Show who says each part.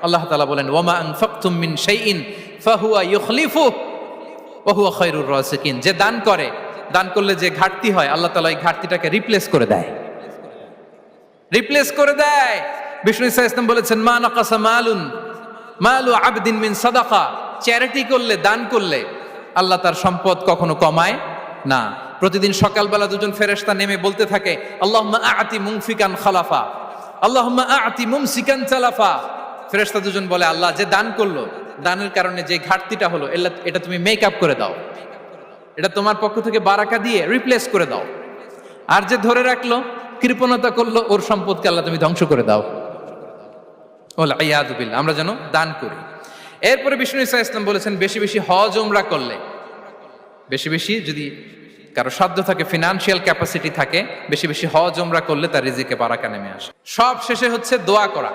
Speaker 1: আল্লাহ তাআলা বলেন ওয়ামা আনফাকতুম মিন শাইইন ফাহুয়া ইউখলিফুহু ওয়া হুয়া খায়রুর রাসিকিন। যে দান করে, দান করলে যে ঘাটতি হয় আল্লাহ তাআলা এই ঘাটতিটাকে রিপ্লেস করে দেয়, রিপ্লেস করে দেয়। বিষ্ণু ইসা ইসলাম বলেছেন মা নাকাসা মালু আবদিন মিন সাদাকা। চ্যারিটি করলে, দান করলে আল্লাহ তার সম্পদ কখনো কমায় না। প্রতিদিন সকালবেলা দুজন ফেরেশতা নেমে বলতে থাকে আল্লাহুম্মা আ'তি মুনফিকান খালাফা, আল্লাহুম্মা আ'তি মুমসিকান চালাফা। ফেরেশতা দুজন বলে আল্লাহ, যে দান করলো, দানের কারণে যে ঘাটতিটা হলো এটা তুমি মেক আপ করে দাও, এটা তোমার পক্ষ থেকে বারাকা দিয়ে রিপ্লেস করে দাও। আর যে ধরে রাখলো, কৃপণতা করলো, ওর সম্পদকে আল্লাহ তুমি ধ্বংস করে দাও। ওয়াল ইয়াদু বিল্লাহ। আমরা যেন দান করি। এরপরে বিষ্ণু ইসা ইসলাম বলেছেন বেশি বেশি হজ উমরা করলে, বেশি বেশি যদি কারো সাধ্য থাকে, ফিনান্সিয়াল ক্যাপাসিটি থাকে, বেশি বেশি হজ উমরা করলে তার রিজিকে বারাকা নেমে আসে। সব শেষে হচ্ছে দোয়া করা।